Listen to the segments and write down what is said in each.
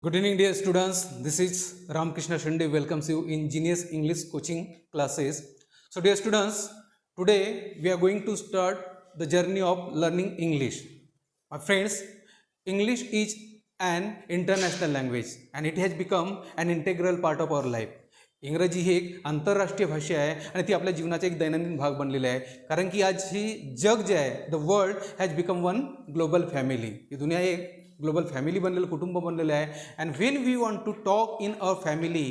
Good evening, dear students. This is Ramakrishna Shinde welcomes you in Genius English coaching classes. So, dear students, today we are going to start the journey of learning English. My friends, English is an international language and it has become an integral part of our life. इंग्रजी ही एक आंतरराष्ट्रीय भाषा आहे आणि ती आपल्या जीवनाचा एक दैनंदिन भाग बनलेला आहे कारण की आज ही जग जे आहे the world has become one global family. ही दुनिया एक ग्लोबल फॅमिली बनलेलं कुटुंब बनलेलं आहे. And when we want to talk in our family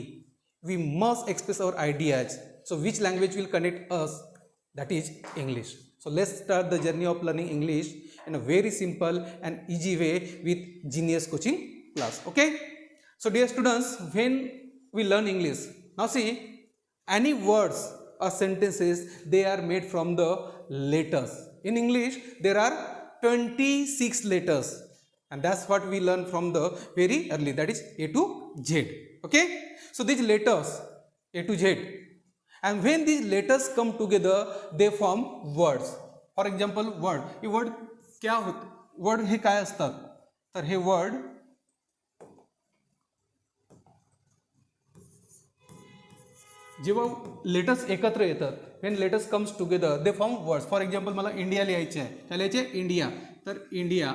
we must express our ideas. So which language will connect us? that is English. So let's start the journey of learning English in a very simple and easy way with Genius coaching class. Okay, so dear students, when we learn English, now see, any words or sentences, they are made from the letters. In English there are 26 letters and that's what we learn from the very early, that is A to Z. Okay, so these letters A to Z, and when these letters come together they form words. For example, word. हे word क्या होत? word हे काय असतात? तर हे word जेव्हा letters एकत्र येतात, when letters comes together they form words. For example, मला इंडिया लिहायचे आहे, काय लिहायचे? इंडिया. तर India,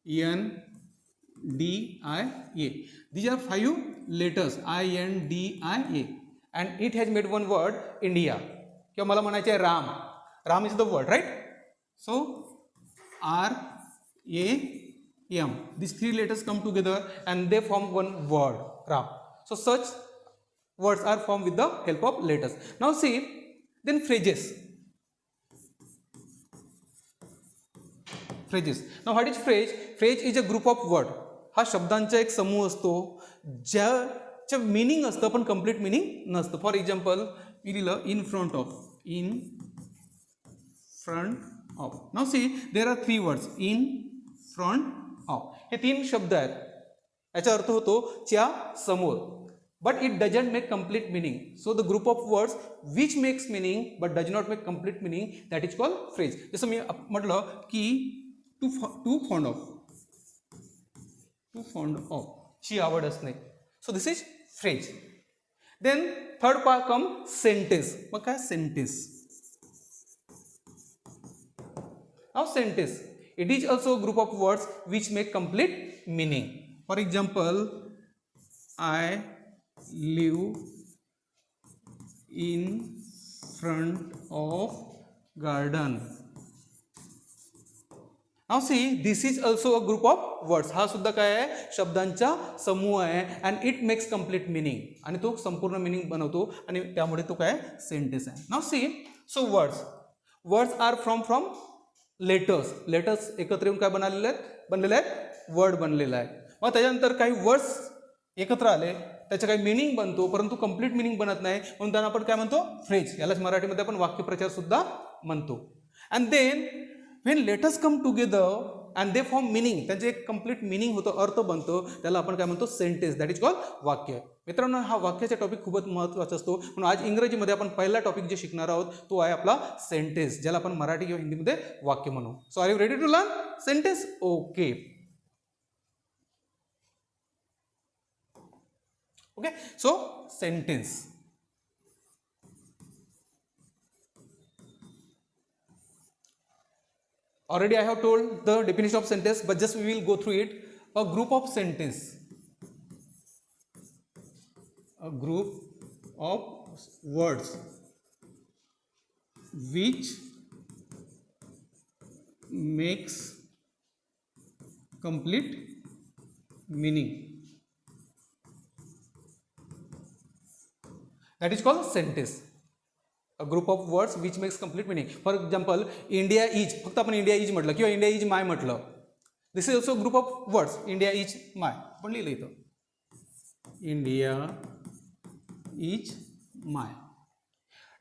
INDIA. These are 5 letters, INDIA. And it has made one word India. किंवा मला म्हणायचे आहे Ram. Ram is the word, right? So RAM. These 3 letters come together and they form one word, Ram. So such words are formed with the help of letters. Now see, then phrases. Now what is phrase? Phrase is a group of word. हा शब्दांचा एक समूह असतो ज्याचं meaning असतं पण complete meaning नसतं. For example मी लिहिलं in front of. Now see, there are 3 words, in front of. हे 3 शब्द आहेत. याचा अर्थ होतो च्या समोर. But it doesn't make complete meaning. So the group of words which makes meaning but does not make complete meaning, that is called phrase. जसं मी म्हटलं की टू फॉन्ड ऑफ ची आवड असणे. So this is phrase. Then third part come sentence. मग काय sentence? Now sentence, it is also group of words which make complete meaning. For example, I live in front of garden. Now see, this is also a group of words. हा सुद्धा काय आहे? शब्दांचा समूह आहे. And it makes complete meaning. आणि तो संपूर्ण मिनिंग बनवतो आणि त्यामुळे तो काय? सेंटेन्स आहे. Now see, so words are from letters. Letters एकत्र येऊन काय बनलेले आहेत? वर्ड बनलेला आहे. मग त्याच्यानंतर काही वर्ड्स एकत्र आले, त्याचं काही मिनिंग बनतो परंतु कंप्लीट मिनिंग बनत नाही, म्हणून त्यांना आपण काय म्हणतो? फ्रेज. यालाच मराठीमध्ये आपण वाक्यप्रचार सुद्धा म्हणतो. And then when letters come together and they form meaning, त्यांचे एक कंप्लीट मिनिंग होतं, अर्थ बनतो, त्याला आपण काय म्हणतो? सेंटेन्स. दॅट इज कॉल्ड वाक्य. मित्रांनो, हा वाक्याचा टॉपिक खूपच महत्त्वाचा असतो. म्हणून आज इंग्रजीमध्ये आपण पहिला टॉपिक जे शिकणार आहोत तो आहे आपला सेंटेन्स, ज्याला आपण मराठी किंवा हिंदीमध्ये वाक्य म्हणू. So are you ready to learn sentence? Okay. So sentence. Already I have told the definition of sentence, but just we will go through it. A group of sentence. A group of words which makes complete meaning. That is called sentence. A group of words which makes complete meaning. For example, India is, फक्त आपण India is म्हटलं किंवा India is my म्हटलं. This is also group of words. India is my पण लिहिलं इथं. India is my.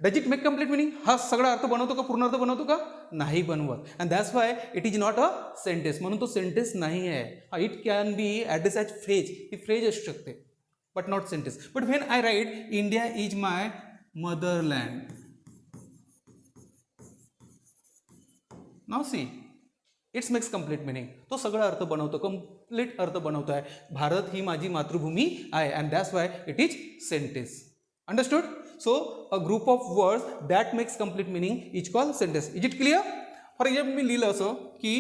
Does it make complete meaning? हा सगळा अर्थ बनवतो का? पूर्ण अर्थ बनवतो का? नाही बनवत. And that's why it is not a sentence. म्हणून तो सेंटेन्स नाही आहे. It can be address as phrase. ही फ्रेज असू शकते but not sentence. But when I write India is my motherland. Now see, it's makes complete meaning. तो सगळा अर्थ बनवतो, कंप्लीट अर्थ बनवतो आहे. भारत ही माझी मातृभूमी आहे and that's why it is sentence. Understood? So a group of words that makes complete meaning is called sentence. Is it clear? For example मी लिहिलं असं की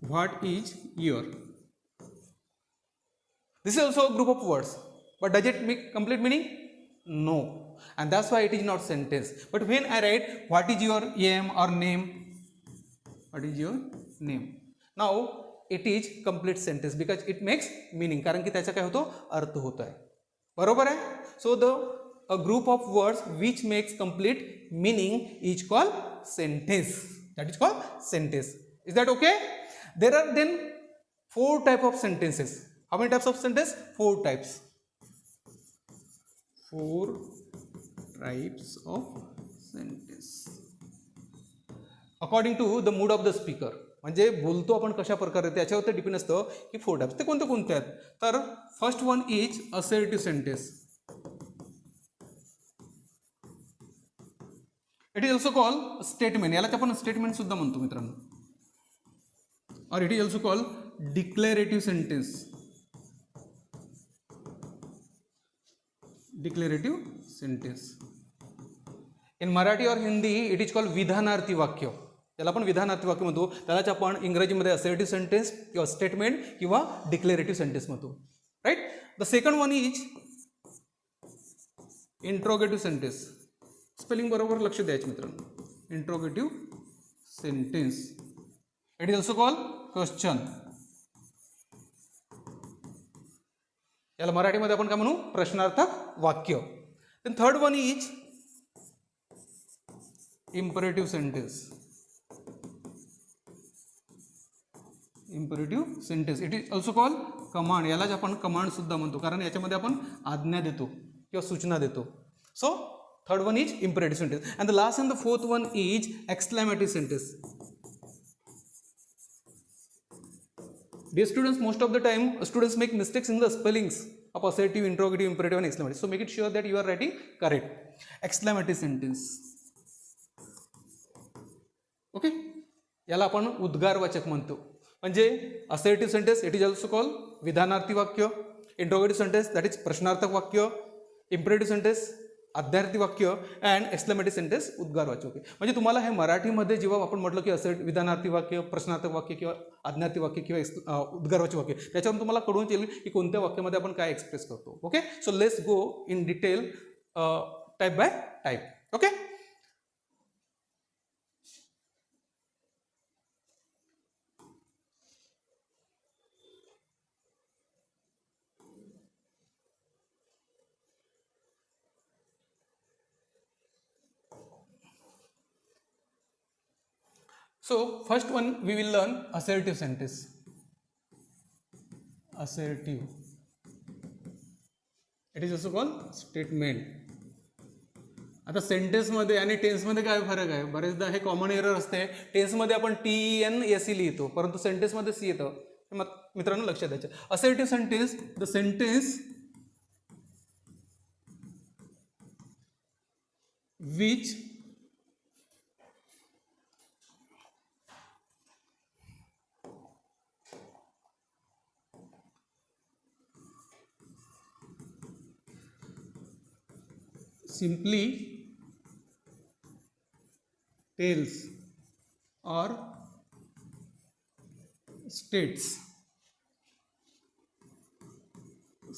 what is your. This is also a group of words, but does it make complete meaning? No, and that's why it is not sentence. But when I write what is your aim or name, what is your name, now it is complete sentence because it makes meaning. कारण की त्याचा काय होतो, अर्थ होतो आहे. बरोबर आहे? So the a group of words which makes complete meaning is called sentence. That is called sentence. Is that okay? There are then 4 type of sentences. How many types of sentence? 4 types. 4 types of sentence according to the mood of the speaker. म्हणजे बोलतो आपण कशा प्रकारे त्याच्यावर depend असतं की 4 types. ते कोणते कोणते आहेत? तर first one is assertive sentence. It is also called statement. याला आपण स्टेटमेंट सुद्धा म्हणतो मित्रांनो. और it is also called declarative sentence. Declarative sentence. In Marathi और हिंदी इट इज कॉल्ड विधानार्थी वाक्य. त्याला आपण विधानार्थी वाक्य म्हणतो. त्यालाच आपण इंग्रजीमध्ये असर्टिव्ह सेंटेन्स किंवा स्टेटमेंट किंवा डिक्लेरेटिव्ह सेंटेन्स म्हणतो. Right. The second one is interrogative sentence. Spelling बरोबर लक्ष द्यायचं मित्रांनो. Interrogative sentence. It is also called question. याला मराठीमध्ये आपण काय म्हणू, प्रश्नार्थक वाक्य. Then third one is imperative sentence. Imperative sentence. It is also called command. यालाच आपण कमांड सुद्धा म्हणतो कारण याच्यामध्ये आपण आज्ञा देतो किंवा सूचना देतो. So third one is imperative sentence. And the last and the fourth one is exclamative sentence. Dear students, most of the time students make mistakes in the spellings of assertive, interrogative, imperative and exclamative. So make it sure that you are writing correct. Exclamative sentence. Okay? याला आपण उद्गारवाचक म्हणतो. म्हणजे assertive sentence it is also called विधानार्थी वाक्य. Interrogative sentence that is प्रश्नार्थक वाक्य. Imperative sentence आज्ञार्थी वाक्य and एक्सक्लेमेटिव्ह sentence उद्गारवाचक. म्हणजे तुम्हाला हे मराठीमध्ये जेव्हा आपण म्हटलं की असं विधानार्थी वाक्य, प्रश्नार्थक वाक्य किंवा आज्ञार्थी वाक्य किंवा उद्गारवाचक वाक्य, त्याच्यावरून तुम्हाला कळून येईल की कोणत्या वाक्यामध्ये आपण काय एक्सप्रेस करतो. Okay. So let's go in detail type by type. Okay. So first one we will learn assertive sentence. Assertive. It is also called statement. आता सेंटेन्समध्ये आणि टेन्समध्ये काय फरक आहे? बरेचदा हे कॉमन एरर असते. टेन्समध्ये आपण TNSE लिहितो परंतु सेंटेन्समध्ये सी येतं. मित्रांनो लक्षात द्यायचं. Assertive sentence, the sentence which simply tells or states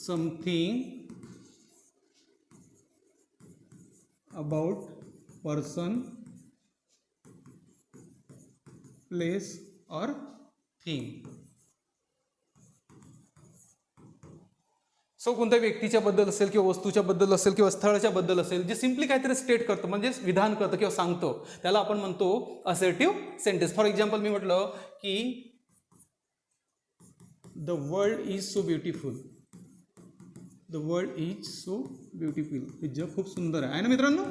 something about person, place or thing. सो कोणत्या व्यक्तीच्या बद्दल असेल किंवा वस्तूच्या बद्दल असेल किंवा स्थळाच्या बद्दल असेल जे सिम्पली काहीतरी स्टेट करतं म्हणजे विधान करतं किंवा सांगतो त्याला आपण म्हणतो असर्टिव्ह सेंटेन्स. फॉर एक्झाम्पल मी म्हटलं की the world is so beautiful. The world is so beautiful. हे जग खूप सुंदर आहे ना मित्रांनो.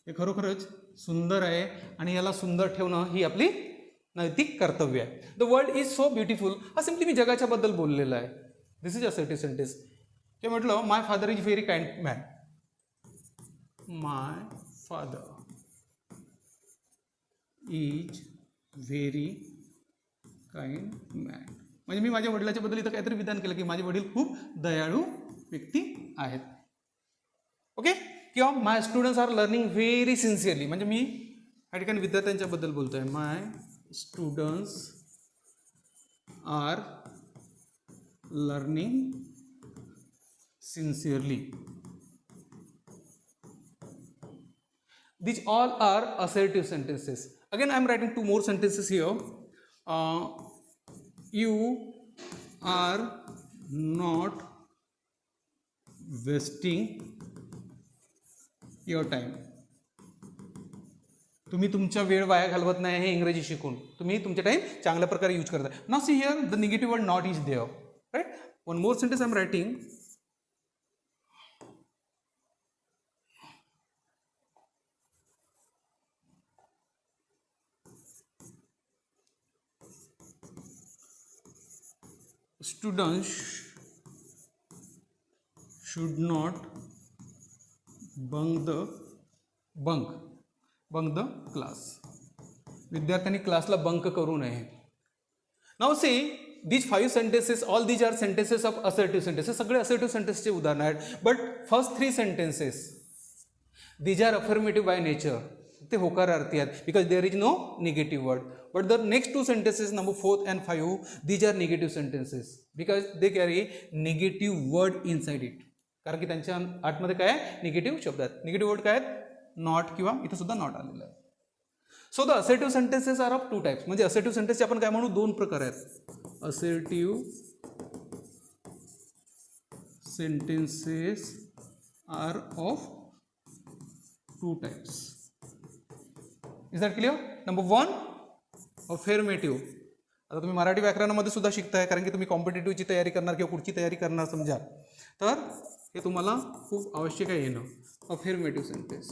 हे खरोखरच सुंदर आहे आणि याला सुंदर ठेवणं ही आपली नैतिक कर्तव्य आहे. The world is so beautiful हा सिम्पली मी जगाच्या बद्दल बोललेला आहे. This is assertive sentence. किंवा म्हटलं my father is very kind man. My father is very kind man. म्हणजे मी माझ्या वडिलाच्या बद्दल इथं काहीतरी विधान केलं की माझे वडील खूप दयाळू व्यक्ती आहेत. ओके. किंवा my students are learning very sincerely, म्हणजे मी या ठिकाणी विद्यार्थ्यांच्याबद्दल बोलतोय. My students are learning sincerely. These all are assertive sentences. Again, I am writing two more sentences here. You are not wasting your time. तुम्ही तुमचा वेळ वाया घालवत नाही हे इंग्रजी शिकून. तुम्ही तुमचा टाइम चांगल्या प्रकारे यूज करता. Now see here the negative word not is there, right. One more sentence I am writing. Students should not bunk the class. विद्यार्थ्यांनी क्लासला बंक करू नये. Now see these 5 sentences, all these are sentences of assertive sentences. सगळे assertive sentences चे उदाहरण आहेत. But first 3 sentences these are affirmative by nature. ते होकारार्थी आहेत because there is no negative word. But the next 2 sentences, number 4 and 5, these are negative sentences because they carry negative word inside it. कारण की त्यांच्या आतमध्ये काय आहे, negative शब्द आहेत. निगेटिव्ह वर्ड काय आहेत, नॉट किंवा इथं सुद्धा नॉट आलेलं आहे. So the assertive sentences are of 2 types. म्हणजे असर्टिव्ह सेंटेन्सचे आपण काय म्हणू, 2 प्रकार आहेत. Assertive sentences are of 2 types. Is that clear? Number 1 affirmative. आता तुम्ही मराठी व्याकरणामध्ये सुद्धा शिकताय कारण की तुम्ही कॉम्पिटेटिव्हची तयारी करणार किंवा पुढची तयारी करणार समजा, तर हे तुम्हाला खूप आवश्यक आहे येणं. Affirmative sentence.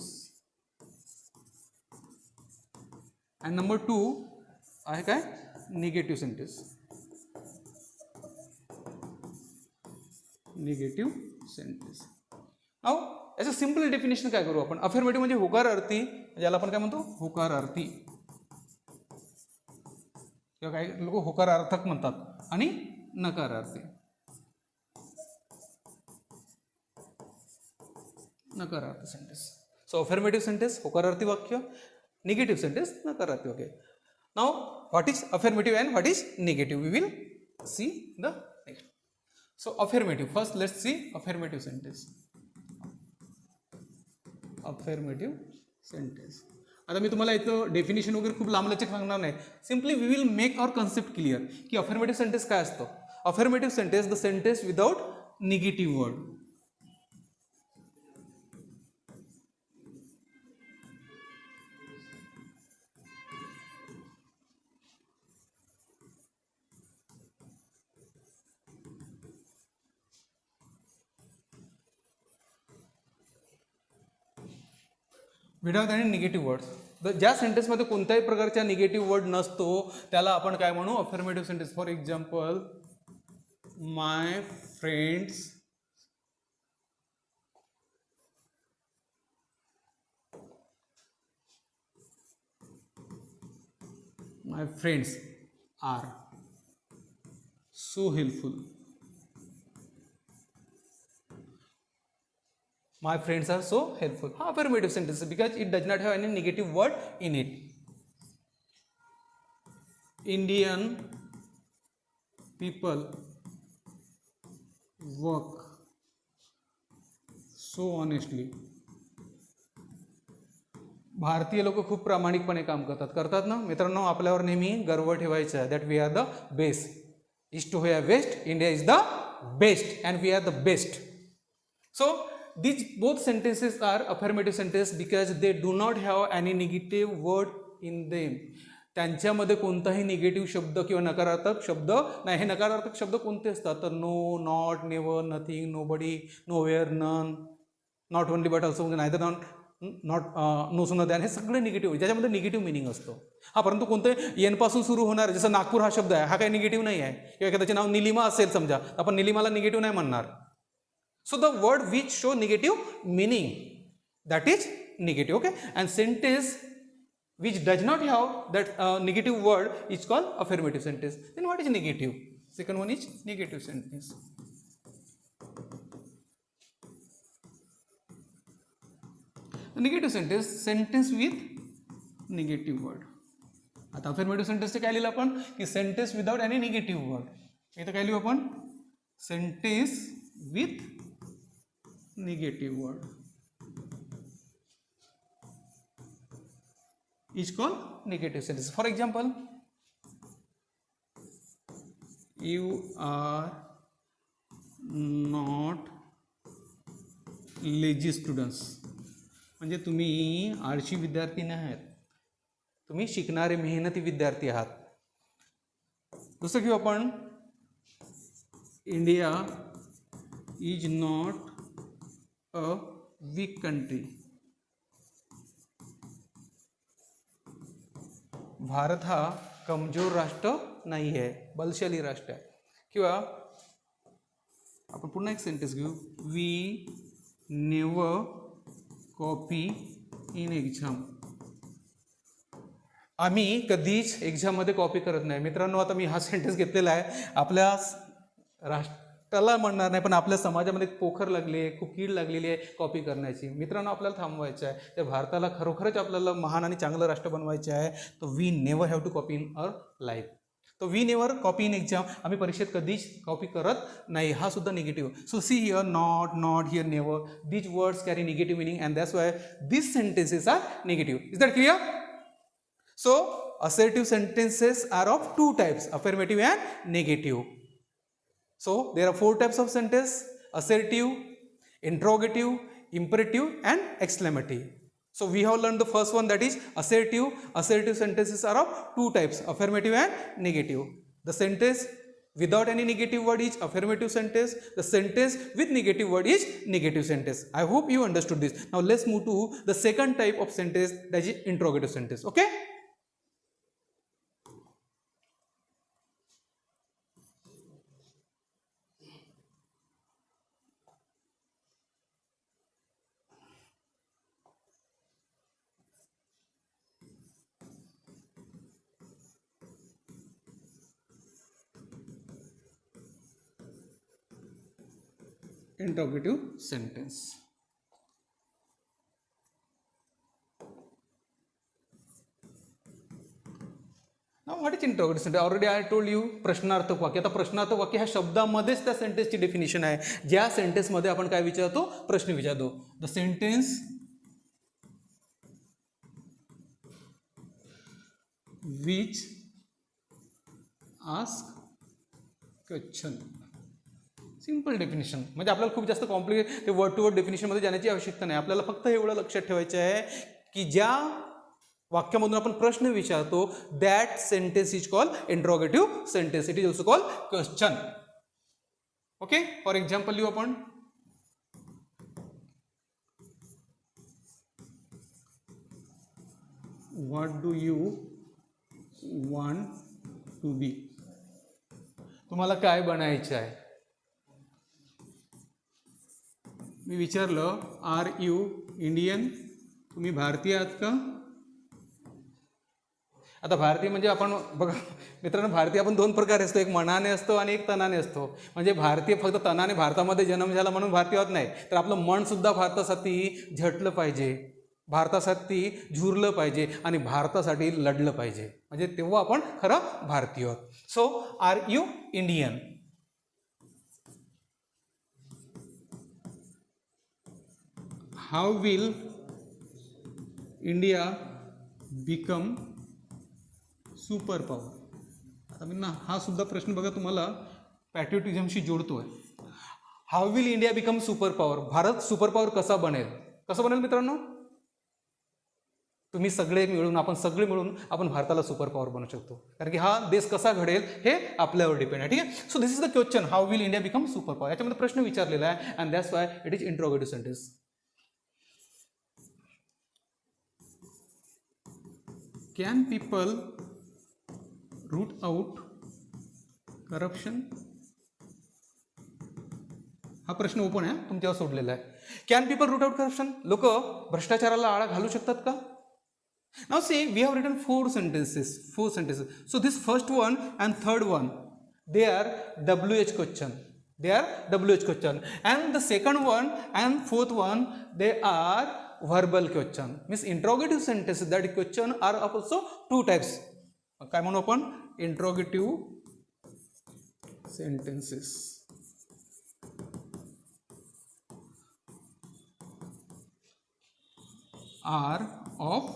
आणि नंबर 2 आहे काय, negative sentence. Negative sentence. Now याचं सिंपल डेफिनेशन काय करू आपण. अफर्मेटिव्ह म्हणजे होकारार्थी, ज्याला आपण काय म्हणतो, होकारार्थी किंवा काही लोक होकारार्थक म्हणतात, आणि नकारार्थी. नकारार्थी सेंटेन्स. सो अफर्मेटिव्ह सेंटेन्स होकारार्थी वाक्य, निगेटिव्ह सेंटेन्स नकारार्थी वाक्य. Now what is affirmative and what is negative, we will see the next. So affirmative, first let's see affirmative sentence. Affirmative sentence. आता मी तुम्हाला इथं डेफिनेशन वगैरे खूप लांबलचक सांगणार नाही. Simply we will make our concept clear की अफर्मेटिव्ह सेंटेन्स काय असतं. Affirmative sentence, the sentence without negative word. Without any negative words. ज्या सेंटेन्समध्ये कोणत्याही प्रकारचा निगेटिव्ह वर्ड नसतो त्याला आपण काय म्हणू, affirmative sentence. For example, my friends are so helpful. My friends are so helpful. Affirmative sentence because it does not have any negative word in it. Indian people work so honestly. भारतीय लोक खूप प्रामाणिकपणे काम करतात ना मित्रांनो. आपल्यावर नेहमी गर्व ठेवायचा आहे. That we are the best. East to west best, India is the best and we are the best. So these both sentences are affirmative sentence because they do not have any negative word in them. त्यांच्यामध्ये कोणताही negative शब्द किंवा नकारात्मक शब्द नाही. हे नकारात्मक शब्द कोणते असतात तर no, not, never, nothing, nobody, nowhere, none, not only but also, नाहीतर नॉट, नो सुनो दॅन, हे सगळे निगेटिव्ह, ज्याच्यामध्ये निगेटिव्ह मिनिंग असतो. हा परंतु कोणते एनपासून सुरू होणार, जसं नागपूर हा शब्द आहे, हा काही निगेटिव्ह नाही आहे. किंवा एखाद्याचे नाव निलिमा असेल समजा, आपण निलिमाला निगेटिव्ह नाही म्हणणार. So the word which show negative meaning, that is negative. Okay, and sentence which does not have that negative word is called affirmative sentence. Then what is negative? Second one is negative sentence. Negative sentence, sentence with negative word. आता affirmative sentence काय लिहिलं आपण की sentence without any negative word. इथं काय लिहू आपण sentence with negative word is called negative sentence. For example, you are not lazy students. म्हणजे तुम्ही आळशी विद्यार्थी नाही आहात, तुम्ही शिकणारे मेहनती विद्यार्थी आहात. दुसरं घेऊ आपण India is not a week country. Bharat हा कमजोर राष्ट्र नाही आहे, बलशाली राष्ट्र आहे. किंवा आपण पुन्हा एक सेंटेन्स घेऊ, we never copy in exam. आम्ही कधीच एक्झाममध्ये कॉपी करत नाही. मित्रांनो, आता मी हा सेंटेन्स घेतलेला आहे, आपल्या राष्ट्राला म्हणणार नाही पण आपल्या समाजामध्ये पोखर लागली आहे, खूप कीड लागलेली आहे कॉपी करण्याची. मित्रांनो, आपल्याला थांबवायचं आहे. त्या भारताला खरोखरच आपल्याला महान आणि चांगलं राष्ट्र बनवायचे आहे. तर we never have to copy in our life. तो we never copy in exam, आम्ही परीक्षेत कधीच कॉपी करत नाही, हा सुद्धा negative. So see here not, not here never, these words carry negative meaning and that's why this sentences are negative. Is that clear? So assertive sentences are of two types, affirmative and negative. So there are four types of sentence: assertive, interrogative, imperative and exclamative. So we have learned the first one, that is assertive. Assertive sentences are of two types, affirmative and negative. The sentence without any negative word is affirmative sentence. The sentence with negative word is negative sentence. I hope you understood this. Now let's move to the second type of sentence, that is interrogative sentence. Okay? Interrogative sentence. Now what is interrogative sentence? Already I told you प्रश्नार्थक वाक्य. आता प्रश्नार्थक वाक्य ह्या शब्दामध्येच त्या सेंटेन्सची definition आहे. ज्या सेंटेन्समध्ये आपण काय विचारतो, प्रश्न विचारतो. The sentence which ask question. Simple definition. म्हणजे आपल्याला खूप जास्त कॉम्प्लिकेट ते वर्ड टू वर्ड डेफिनेशनमध्ये जाण्याची आवश्यकता नाही. आपल्याला फक्त एवढं लक्षात ठेवायचं आहे की ज्या वाक्यामधून आपण प्रश्न विचारतो, that sentence is called interrogative sentence. It is also called question. Okay, for example लिहू आपण, what do you want to be. तुम्हाला काय बनायचं आहे. मी विचारलं, आर यू इंडियन. तुम्ही भारतीय आहात का. आता भारतीय म्हणजे आपण बघा मित्रांनो, भारतीय आपण दोन प्रकारे असतो, एक मनाने असतो आणि एक तनाने असतो. म्हणजे भारतीय फक्त तनाने भारतामध्ये जन्म झाला म्हणून भारतीय होत नाही, तर आपलं मन सुद्धा भारतासाठी झटलं पाहिजे, भारतासाठी झुरलं पाहिजे आणि भारतासाठी लढलं पाहिजे. म्हणजे तेव्हा आपण खरं भारतीय आहोत. So are you Indian. How will India become super power. आता मी ना हा सुद्धा प्रश्न बघा तुम्हाला पॅट्रियोटिझमशी जोडतो आहे. हाऊ will India become super power. Bharat super power कसा बनेल. कसं बनेल मित्रांनो. तुम्ही सगळे मिळून, आपण सगळे मिळून आपण भारताला सुपर पॉवर बनवू शकतो. कारण की हा देश कसा घडेल हे आपल्यावर डिपेंड आहे. ठीक आहे. So this is the question, how will India become super power. याच्यामध्ये प्रश्न विचारलेला आहे and that's why it is interrogative sentence. Can people root out corruption. हा प्रश्न ओपन आहे, तुमच्यावर सोडलेला आहे. Can people root out corruption. लोक भ्रष्टाचाराला आळा घालू शकतात का. Now see, we have written four sentences. So this first one and third one, they are WH question. They are WH question. And the second one and fourth one, they are verbal question. Means interrogative sentences, that question are also two types. काय म्हणू आपण? Interrogative sentences are of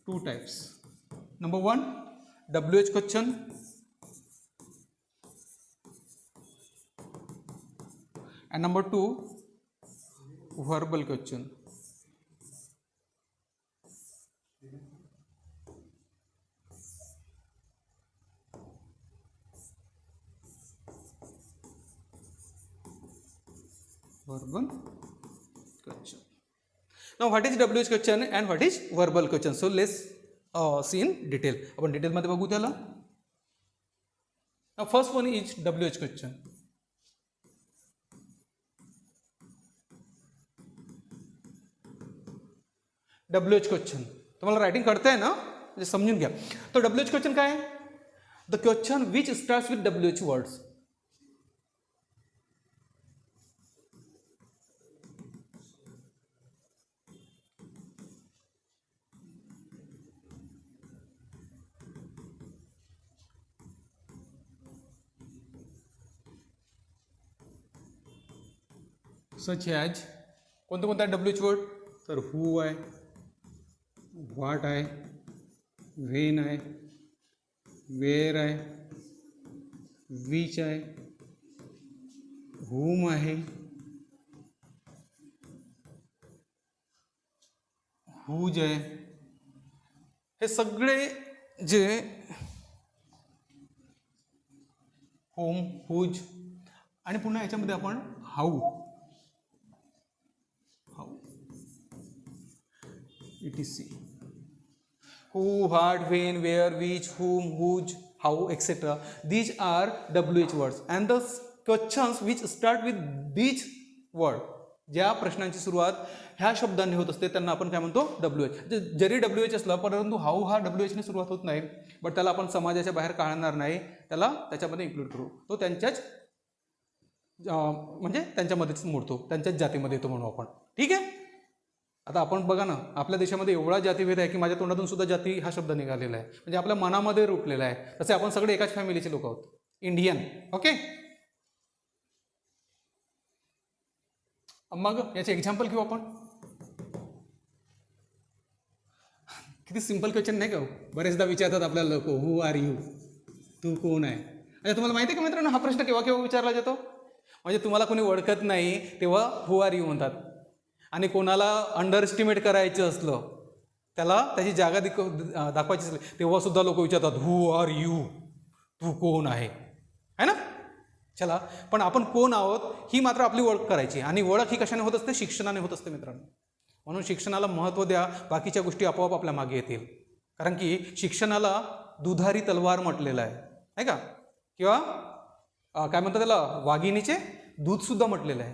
two types. Number one, WH question, and number two, verbal question. Verbal question. Now what is WH question and what is verbal question? So let's see in detail. आपण detail मध्ये बघू त्याला. Now first one is WH question. WH question तुम्हाला writing कळतंय ना, म्हणजे समजून घ्या. तो WH क्वेश्चन काय आहे? The question which starts with WH words. Such as कोणतं कोणतं आहे WH वर्ड? तर हू आहे, व्हॉट आहे, व्हेन आहे, वेअर आहे, विच आहे, whom आहे, whose आहे. हे सगळे जे whom, whose आणि पुन्हा याच्यामध्ये आपण हाऊ, etc. Who, what, when, where, which, whom, whose, how, etc. These are WH words and the questions which start with these word. ज्या प्रश्नांची सुरुवात ह्या शब्दांनी होत असते त्यांना आपण काय म्हणतो? WH. जरी WH असला परंतु हाऊ हा WH ने सुरुवात होत नाही, बट त्याला आपण समाजाच्या बाहेर काढणार नाही, त्याला त्याच्यामध्ये इन्क्लूड करू. तो त्यांच्याच म्हणजे त्यांच्यामध्येच मोडतो, त्यांच्याच जातीमध्ये येतो म्हणू आपण. ठीक आहे. आता आपण बघा ना, आपल्या देशामध्ये एवढा जातीभेद आहे की माझ्या तोंडातून सुद्धा जाती हा शब्द निघालेला आहे, म्हणजे आपल्या मनामध्ये रुपलेला आहे. तसे आपण सगळे एकाच फॅमिलीचे लोक आहोत, इंडियन. ओके. मग याचे एक्झाम्पल घेऊ आपण. किती सिंपल क्वेश्चन नाही का? बरेचदा विचारतात आपल्याला लोक, हू आर यू, तू कोण आहे. अच्छा, तुम्हाला माहिती आहे का मित्रांनो, हा प्रश्न केव्हा केव्हा विचारला जातो? म्हणजे तुम्हाला कोणी ओळखत नाही तेव्हा हू आर यू म्हणतात, आणि कोणाला अंडर एस्टिमेट करायचं असलं, त्याला त्याची जागा दाखवायची असली तेव्हा सुद्धा लोक विचारतात हू आर यू, तू कोण आहे ना. चला, पण आपण कोण आहोत ही मात्र आपली ओळख करायची, आणि ओळख ही कशाने होत असते? शिक्षणाने होत असते मित्रांनो. म्हणून शिक्षणाला महत्त्व द्या, बाकीच्या गोष्टी आपोआप आपल्या मागे येतील. कारण की शिक्षणाला दुधारी तलवार म्हटलेलं आहे का, किंवा काय म्हणतात त्याला, वाघिणीचे दूधसुद्धा म्हटलेलं आहे.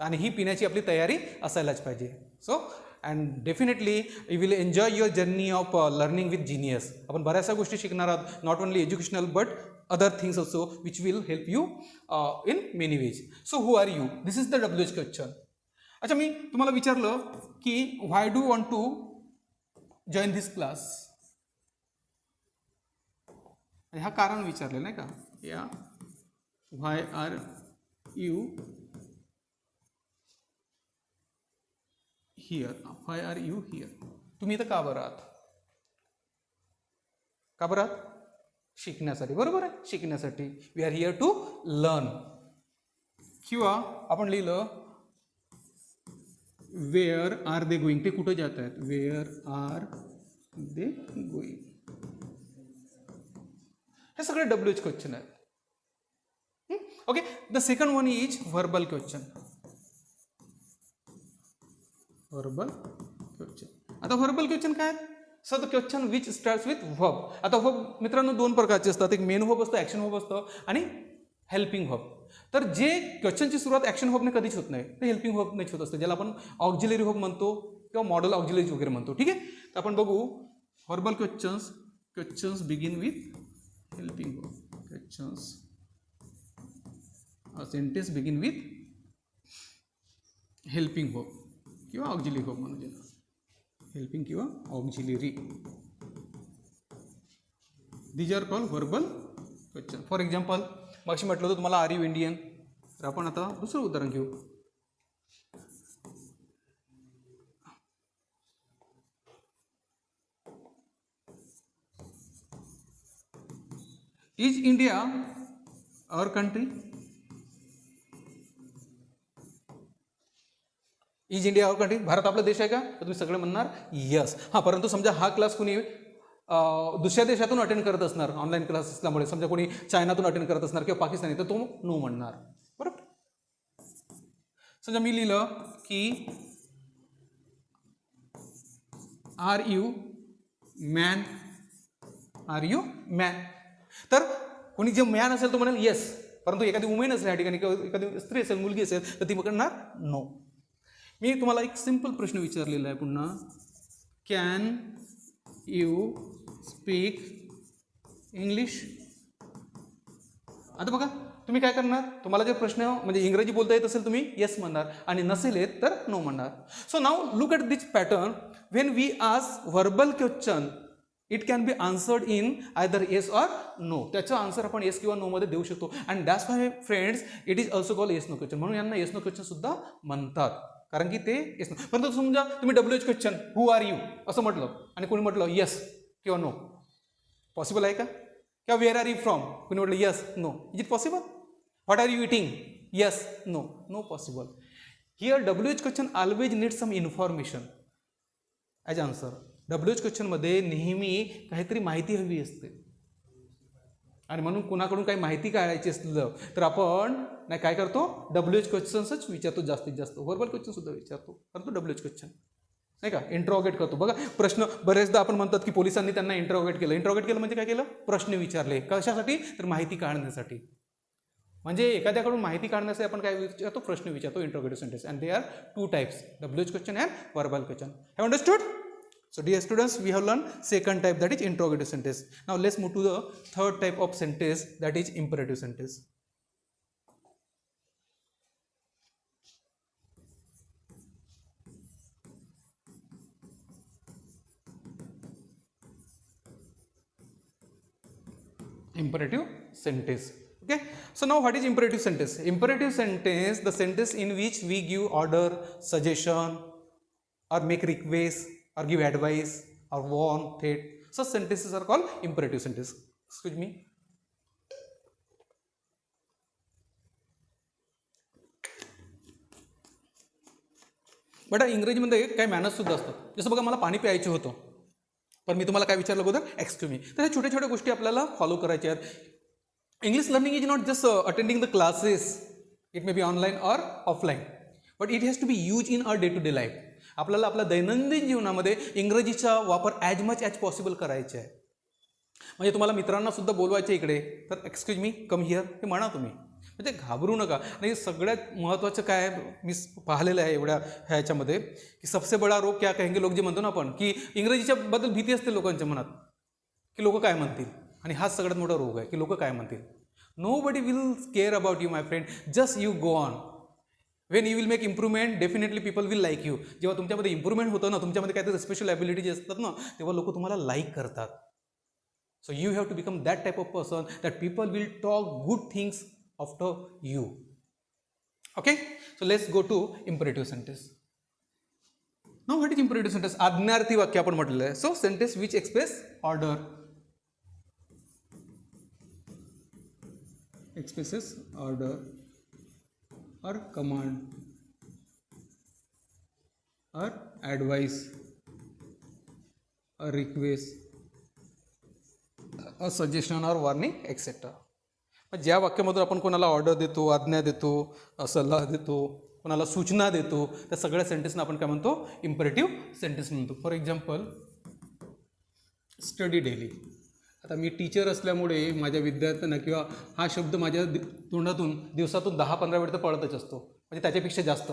आणि ही पिण्याची आपली तयारी असायलाच पाहिजे. So and definitely you will enjoy your journey of learning with genius. आपण बऱ्याचशा गोष्टी शिकणार आहोत, not only educational but other things also which will help you in many ways. So who are you, this is the WH question. अच्छा, मी तुम्हाला विचारलं की why do want to join this class, हा कारण विचारलं नाही का, या why are you here, why are you here. तुम्ही इथं का बरं आहात? का बरं आहात? शिकण्यासाठी. बरोबर आहे, शिकण्यासाठी. We are here to learn. किंवा आपण लिहिलं वेअर आर दे गोईंग, ते कुठं जात आहेत? Where are they going. हे सगळे WH क्वेश्चन आहेत. Okay. The second one is verbal question. Verbal question. आता व्हर्बल क्वेश्चन काय? So the question which starts with verb. आता व्हर्ब मित्रांनो दोन प्रकारचे असतात, एक मेन व्हर्ब असतं, ॲक्शन व्हर्ब असतं, आणि हेल्पिंग व्हर्ब. तर जे क्वेश्चनची सुरुवात ॲक्शन व्हर्बने कधीच होत नाही, ते हेल्पिंग व्हर्बनेच होत असते, ज्याला आपण ऑक्झिलरी व्हर्ब म्हणतो, किंवा मॉडल ऑक्झिलरीज वगैरे म्हणतो. ठीक आहे. तर आपण बघू verbal questions begin with helping verb. Questions sentence begin with helping verb किंवा ऑक्झिलरी वर्ब म्हणून हेल्पिंग किंवा auxiliary. These are called verbal question. For example मागशी म्हटलं होतं तुम्हाला आर यू इंडियन. तर आपण आता दुसरं उदाहरण घेऊ. Is India our country? Is India our country? Bharat आपला देश आहे का? तर तुम्ही सगळे म्हणणार यस. हां, परंतु समजा हा क्लास कोणी दुसऱ्या देशातून अटेंड करत असणार, ऑनलाईन क्लास असल्यामुळे समजा कोणी चायनातून अटेंड करत असणार किंवा पाकिस्तानी, तर तो नो म्हणणार. बरोबर. समजा मी लिहिलं की are you man? Are you man? तर कोणी जे मॅन असेल तो म्हणेल येस, परंतु एखादी वुमेन असेल या ठिकाणी किंवा एखादी स्त्री असेल, मुलगी असेल, तर ती म्हणणार नो. मी तुम्हाला एक सिंपल प्रश्न विचारलेला आहे पुन्हा. Can you speak English? आता बघा तुम्ही काय करणार, तुम्हाला जर प्रश्न म्हणजे इंग्रजी बोलता येत असेल तुम्ही येस म्हणणार आणि नसेल येत तर नो म्हणणार. So now look at this pattern. When we ask verbal question it can be answered in either yes or no. त्याचा आन्सर आपण येस किंवा नोमध्ये देऊ शकतो. And that's why friends it is also called yes no question. म्हणून यांना yes no question सुद्धा म्हणतात, कारण की ते येस नो. परंतु समजा तुम्ही WH question who are you असं म्हटलं आणि कोणी म्हटलं येस किंवा नो, पॉसिबल आहे का? किंवा वेअर आर यू फ्रॉम, कोणी म्हटलं yes no, is it possible? What are you eating? Yes no, no possible. Here WH question always need some information as answer. WH क्वेश्चनमध्ये नेहमी काहीतरी माहिती हवी असते आणि म्हणून कुणाकडून काही माहिती काढायची असलं तर आपण नाही काय करतो, WH क्वेश्चन्सच विचारतो जास्तीत जास्त. व्हर्बल क्वेश्चन सुद्धा विचारतो, परंतु WH क्वेश्चन नाही का इंट्रोगेट करतो. बघा प्रश्न बरेचदा आपण म्हणतात की पोलिसांनी त्यांना इंट्रोगेट केलं. इंट्रोगेट केलं म्हणजे काय केलं? प्रश्न विचारले. कशासाठी? तर माहिती काढण्यासाठी. म्हणजे एखाद्याकडून माहिती काढण्यासाठी आपण काय विचारतो? प्रश्न विचारतो, interrogative sentence. And they are two types, WH question and verbal question. Have understood? So dear students, we have learned second type, that is interrogative sentence. Now let's move to the third type of sentence, that is imperative sentence. Imperative sentence. Okay. So now what is imperative sentence? Imperative sentence, the sentence in which we give order, suggestion, or make request, or give advice, or warn, threat. Such sentences are called imperative sentence. Excuse me. But इंग्रजीमध्ये काही manners सुद्धा असतात. जसं बघा मला पाणी प्यायचं होतं, पण मी तुम्हाला काय विचारलं अगोदर? Excuse me. तर ह्या छोट्या छोट्या गोष्टी आपल्याला फॉलो करायच्या आहेत. English learning is not just attending the classes. It may be online or offline, but it has to be use in our day to day life. आपल्याला आपल्या दैनंदिन जीवनामध्ये इंग्रजीचा वापर ॲज मच ॲज पॉसिबल करायचा आहे. म्हणजे तुम्हाला मित्रांना सुद्धा बोलवायचे इकडे, तर एक्सक्यूज मी, कम हिअर हे म्हणा तुम्ही. म्हणजे घाबरू नका. आणि सगळ्यात महत्त्वाचं काय आहे मी पाहिलेलं आहे एवढ्या ह्याच्यामध्ये की सबसे बडा रोग क्या कहेंगे लोक, जे म्हणतो ना आपण की इंग्रजीच्या बद्दल भीती असते लोकांच्या मनात की लोक काय म्हणतील. आणि हाच सगळ्यात मोठा रोग आहे की लोक काय म्हणतील. Nobody will care about you my friend, just you go on. When you will make improvement definitely people will like you. जेव्हा तुमच्यामध्ये इम्प्रूव्हमेंट होतं ना, तुमच्यामध्ये काहीतरी स्पेशल ॲबिलिटी जे असतात ना, तेव्हा लोक तुम्हाला लाईक करतात. So you have to become that type of person that people will talk good things after you. Okay. So let's go to imperative sentence. Now what is imperative sentence? आज्ञार्थी वाक्य आपण म्हटलेलं आहे. So sentence which express order, expresses order or command or advice or request or suggestion or warning etc. ज्या वाक्यामधून आपण कोणाला order देतो, आज्ञा देतो, सल्ला देतो, कोणाला सूचना देतो, त्या सगळ्या सेंटेन्सना आपण काय म्हणतो? इम्परेटिव्ह सेंटेन्स म्हणतो. For example study daily. आता मी टीचर असल्यामुळे माझ्या विद्यार्थ्यांना किंवा हा शब्द माझ्या तोंडातून दिवसातून 10-15 वेळ तर पडतच असतो, म्हणजे त्याच्यापेक्षा जास्त.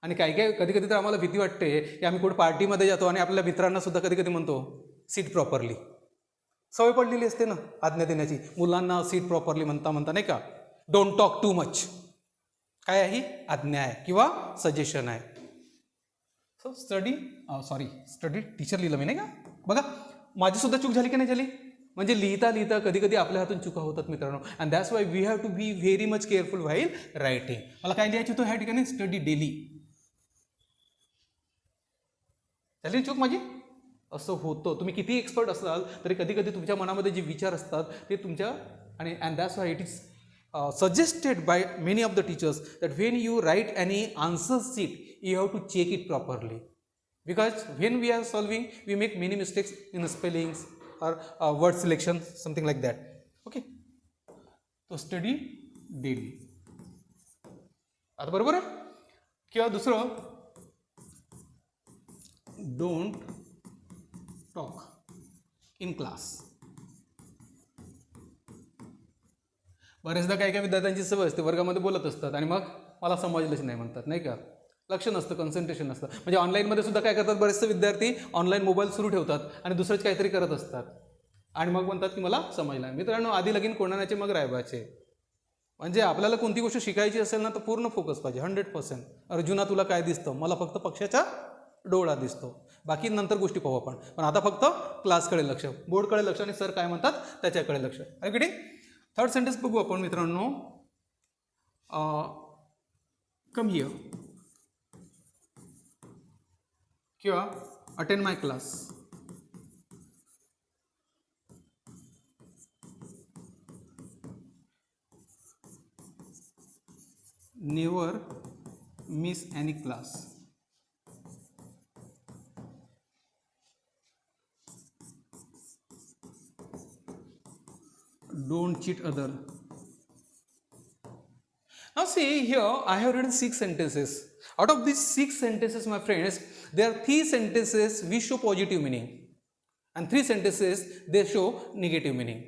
आणि काही काही कधी कधी तर आम्हाला भीती वाटते की आम्ही कुठे पार्टीमध्ये जातो आणि आपल्या मित्रांना सुद्धा कधी कधी म्हणतो सीट प्रॉपरली. सवय पडलेली असते ना आज्ञा देण्याची, मुलांना सीट प्रॉपरली म्हणता म्हणता नाही का. डोंट टॉक टू मच, काय आहे, आज्ञा आहे किंवा सजेशन आहे. सो स्टडी टीचर लिहिलं मी नाही का. बघा माझी सुद्धा चूक झाली की नाही झाली, म्हणजे लिहिता लिहिता कधी कधी आपल्या हातून चुका होतात मित्रांनो. And that's why we have to be very much careful while writing. मला काय लिहायची होतं ह्या ठिकाणी, स्टडी डेली. झाली चूक माझी. असं होतं, तुम्ही किती एक्सपर्ट असाल तरी कधी कधी तुमच्या मनामध्ये जे विचार असतात ते तुमच्या, आणि and that's why it is suggested by many of the teachers that when you write any answer sheet you have to check it properly, because when we are solving we make many mistakes in spellings or word selection, something like that. Okay, so study daily. आता बरोबर आहे. किंवा दुसरं, don't talk in class. बरेचदा काही काही विद्यार्थ्यांची सवय असते, वर्गामध्ये बोलत असतात आणि मग मला समजलंच नाही म्हणतात नाही का. लक्ष नसतं, कॉन्सन्ट्रेशन नसतं. म्हणजे ऑनलाईनमध्ये सुद्धा काय करतात बरेचसे विद्यार्थी, ऑनलाईन मोबाईल सुरू ठेवतात आणि दुसरंच काहीतरी करत असतात आणि मग म्हणतात की मला समजलं नाही. मित्रांनो, आधी लगीन कोणाचे मग रायबाचे. म्हणजे आपल्याला कोणती गोष्ट शिकायची असेल ना तर पूर्ण फोकस पाहिजे, 100%. अर्जुना तुला काय दिसतं, मला फक्त पक्षाचा डोळा दिसतो, बाकी नंतर गोष्टी पाहू आपण. पण आता फक्त क्लासकडे लक्ष, बोर्डकडे लक्ष आणि सर काय म्हणतात त्याच्याकडे लक्ष. अगदी. थर्ड सेंटेन्स बघू आपण मित्रांनो. कम हियर किंवा attend my class. Never miss any class. Don't cheat other. Now see here, I have written 6 sentences. Out of these 6 sentences, my friends, there are 3 sentences which show positive meaning and 3 sentences they show negative meaning.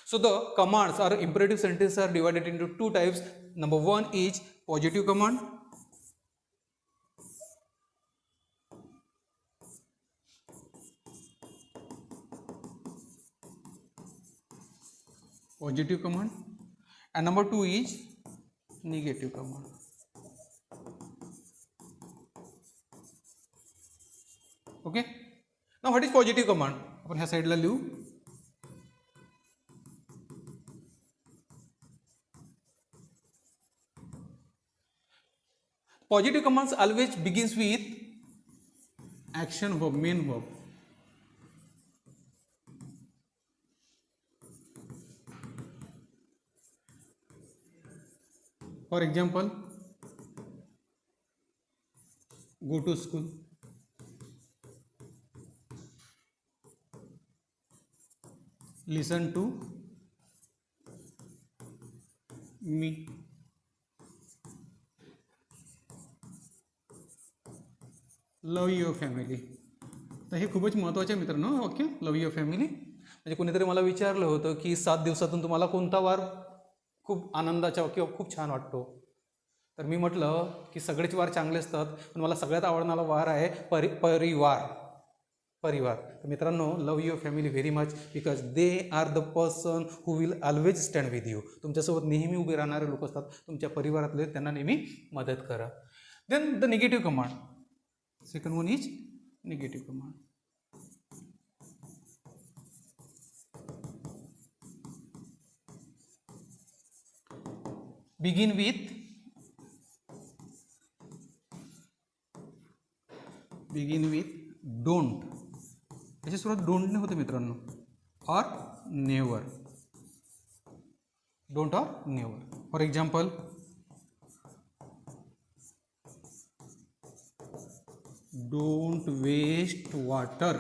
So the commands or imperative sentences are divided into 2 types. Number 1 is positive command. Positive command, and number 2 is negative command. Okay, now what is positive command? आपण ह्या साइडला लिहू. Positive commands always begins with action verb, main verb. For example, go to school, listen to me, love your family. तर हे खूपच महत्त्वाचे आहे मित्रांनो. Okay, love your family. म्हणजे कोणीतरी मला विचारलं होतं की 7 दिवसातून तुम्हाला कोणता वार खूप आनंदाचा किंवा खूप छान वाटतो. तर मी म्हटलं की सगळेच वार चांगले असतात, पण मला सगळ्यात आवडणारा वार आहे परिवार. तर मित्रांनो, love your family very much, because they are the person who will always stand with you. तुमच्यासोबत नेहमी उभे राहणारे लोक असतात, तुमच्या परिवारातले, त्यांना नेहमी मदत करा. Then the negative command. Second one is negative command. begin with don't. याची सुरुवात डोंटने होते मित्रांनो, और नेवर. डोंट और never. For example, don't waste water.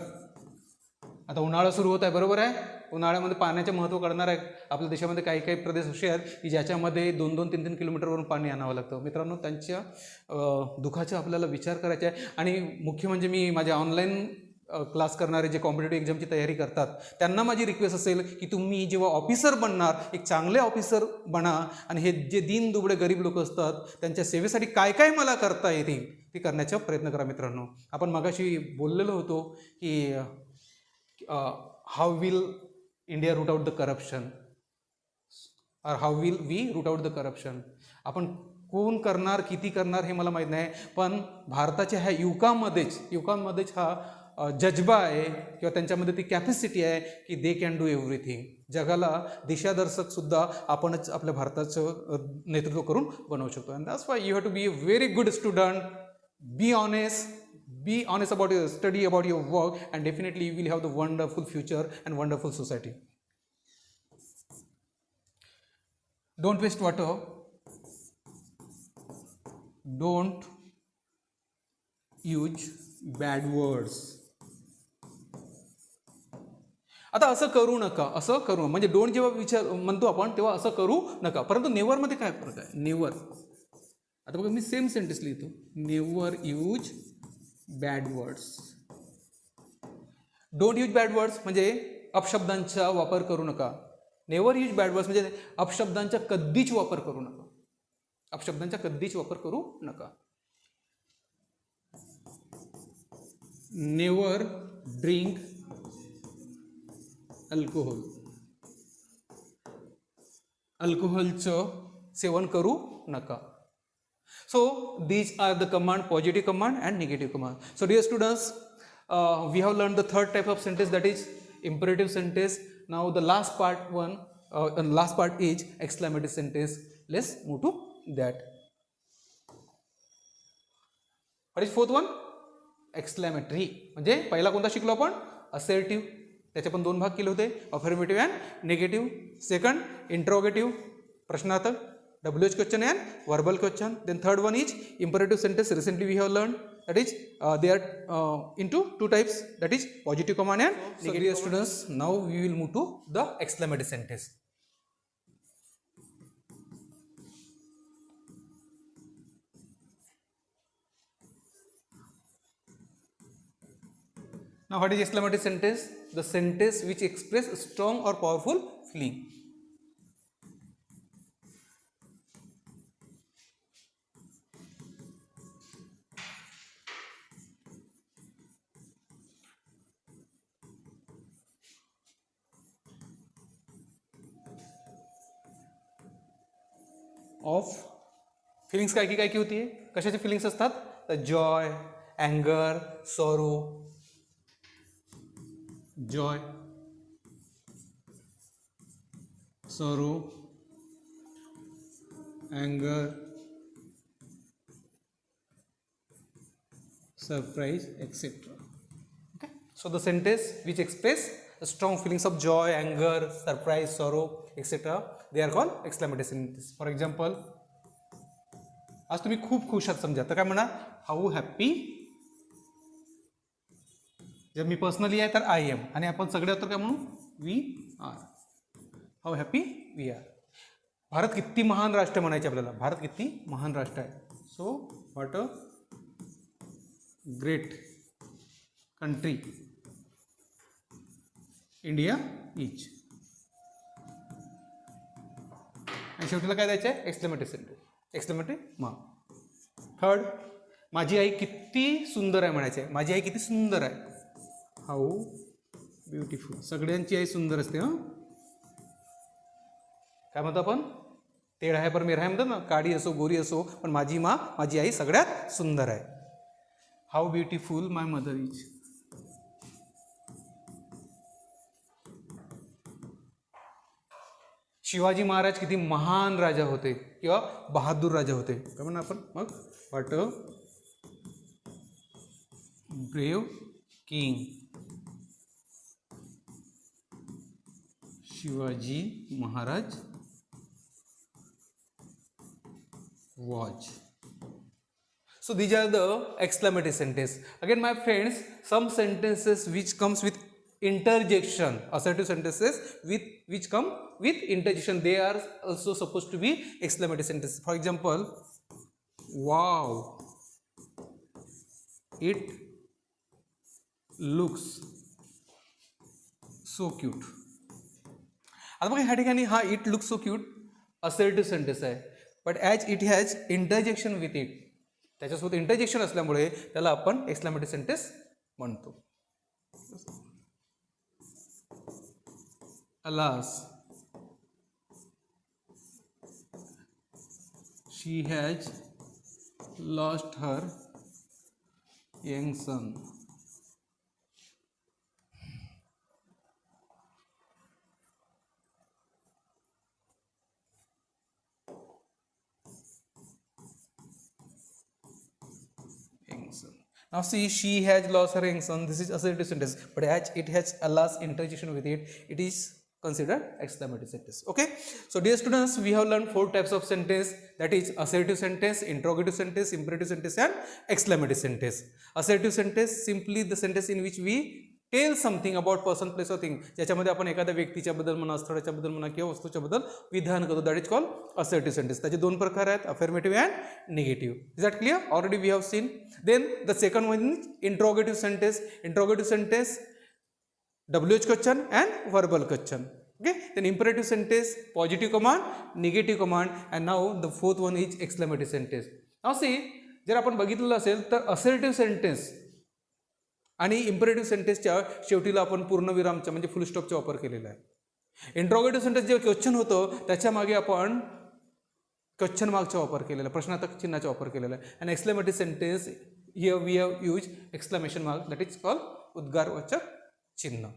आता उन्हाळा सुरू होत आहे, बरोबर आहे. उन्हाळ्यामध्ये पाण्याचे महत्त्व कळणार आहे. आपल्या देशामध्ये काही काही प्रदेश असे आहेत की ज्याच्यामध्ये 2-2, 3-3 किलोमीटरवरून पाणी आणावं लागतं. मित्रांनो, त्यांच्या दुःखाचा आपल्याला विचार करायचा आहे. आणि मुख्य म्हणजे मी माझ्या ऑनलाईन क्लास करणारे जे कॉम्पिटेटिव्ह एक्झामची तयारी करतात त्यांना माझी रिक्वेस्ट असेल की तुम्ही जेव्हा ऑफिसर बनणार एक चांगले ऑफिसर बना आणि हे जे दीन दुबळे गरीब लोक असतात त्यांच्या सेवेसाठी काय काय मला करता येतील ते करण्याचा प्रयत्न करा मित्रांनो. आपण मगाशी बोललेलो होतो की how will India root out the corruption और how will we root out the corruption. आपण कोण करणार किती करणार हे मला माहीत नाही, पण भारताच्या ह्या युवकांमध्येच हा जज्बा आहे किंवा त्यांच्यामध्ये ती कॅपॅसिटी आहे की दे कॅन डू एव्हरीथिंग. जगाला दिशादर्शकसुद्धा आपणच आपल्या भारताचं नेतृत्व करून बनवू शकतो. And that's why you have to be a very good student, be honest about your study, about your work, and definitely you will have the wonderful future and wonderful society. Don't waste water, don't use bad words. आता असं करू नका म्हणजे don't जेव्हा म्हणतो आपण तेव्हा असं करू नका, परंतु नेव्हरमध्ये काय फरक आहे. नेव्हर, आता बघा मी सेम सेंटेन्स लिहितो, never use bad words. Don't use bad words म्हणजे अपशब्दांचा वापर करू नका. नेव्हर यूज बॅड वर्ड्स म्हणजे अपशब्दांचा कधीच वापर करू नका. नेव्हर ड्रिंक अल्कोहोल, अल्कोहोलचं सेवन करू नका. So these are the command, positive command and negative command. So dear students, we have learned the third type of sentence, that is imperative sentence. Now the last part is exclamative sentence. Let's move to that. What is fourth one? Exclamatory. म्हणजे पहिला कोणता शिकलो आपण? assertive. त्याचे पण दोन भाग केले होते, affirmative and negative. Second interrogative, प्रश्नार्थक, WH question and verbal question. Then third one is imperative sentence. Recently we have learned that is they are into two types, that is positive command and negative. Dear students, now we will move to the exclamative sentence. Now what is exclamative sentence? The sentence which express strong or powerful feeling. Of fillings काय की होती आहे, कशाचे fillings असतात, तर Joy, अँगर, sorrow, Joy, sorrow, अँगर, surprise, etc. Okay, so the sentence which express strong feelings of joy, anger, surprise, sorrow, etc. they are called exclamative sentences. For example, आज तुम्ही खूप खुश आहात समजा, तर काय म्हणा, हाऊ हॅपी. जर मी पर्सनली आहे तर आय एम, आणि आपण सगळे तर काय म्हणू, we are. How happy we are. Bharat किती महान राष्ट्र म्हणायचे आपल्याला, भारत किती महान राष्ट्र आहे. So what a great country India is. आणि शेवटीला काय द्यायचं आहे, एक्सक्लेमेटिव्ह सेंटेन्स, एक्सक्लेमेटिव्ह मार्क. थर्ड, माझी आई किती सुंदर आहे म्हणायचं आहे, माझी आई किती सुंदर आहे. How beautiful. सगळ्यांची आई सुंदर असते. काय म्हणतो आपण, तेढ आहे पर मेरा आहे म्हणतात ना, काळी असो गोरी असो, पण माझी आई सगळ्यात सुंदर आहे. How beautiful my mother is. Shivaji Maharaj किती महान राजा होते किंवा बहादूर राजा होते. काय म्हणा आपण मग, what a brave king Shivaji Maharaj was. So these are the exclamative sentence. Again my friends, some sentences which comes with interjection, assertive sentences which come with interjection, they are also supposed to be exclamative sentences. For example, wow, it looks so cute. आता बघा ह्या ठिकाणी हा it looks so cute assertive sentence आहे, but as it has interjection with it, त्याच्यासोबत interjection असल्यामुळे त्याला आपण एक्सक्लेमेटरी सेंटेन्स म्हणतो. Alas, she has lost her young son. Now see, she has lost her young son. This is assertive sentence, but as it has alas interjection with it, it is considered exclamatory sentence. Okay. So dear students, we have learned 4 types of sentence, that is assertive sentence, interrogative sentence, imperative sentence and exclamatory sentence. Assertive sentence simply the sentence in which we tell something about person place or thing, ज्याच्यामध्ये आपण एखाद्या व्यक्तीच्या बद्दल म्हणा, स्थळाच्या बद्दल म्हणा किंवा वस्तूच्या बद्दल विधान करतो, that is called assertive sentence. त्याचे 2 प्रकार आहेत, affirmative and negative. Is that clear? Already we have seen. Then the second one is interrogative sentence. Interrogative sentence WH question and verbal question. Okay, then imperative sentence, positive command, negative command, and now the fourth one is exclamatory sentence. Now see, जर आपण बघितलेलं असेल तर assertive sentence आणि imperative sentenceच्या शेवटीला आपण पूर्णविरामचा म्हणजे full स्टॉपचा वापर केलेला आहे. इंट्रोगेटिव्ह सेंटेन्स जे क्वेश्चन होतं त्याच्या मागे आपण क्वेश्चन मार्कचा वापर केलेला आहे, प्रश्नार्थक चिन्हाचा वापर केलेला आहे. आणि exclamatory sentence here we have use exclamation mark, that is called उद्गारवाचक चिन्ह.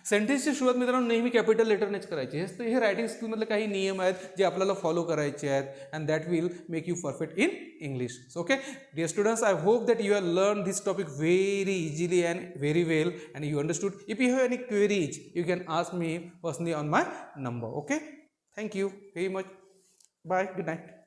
सेंटेन्सची सुरुवात मित्रांनो नेहमी कॅपिटल लेटरनेच करायची. हे रायटिंग स्किलमधले काही नियम आहेत जे आपल्याला फॉलो करायचे आहेत, and that will make you perfect in English. So okay dear students, I hope that you have learn this topic very easily and very well and you understood. If you have any queries you can ask me personally on my number. Okay, thank you very much. Bye, good night.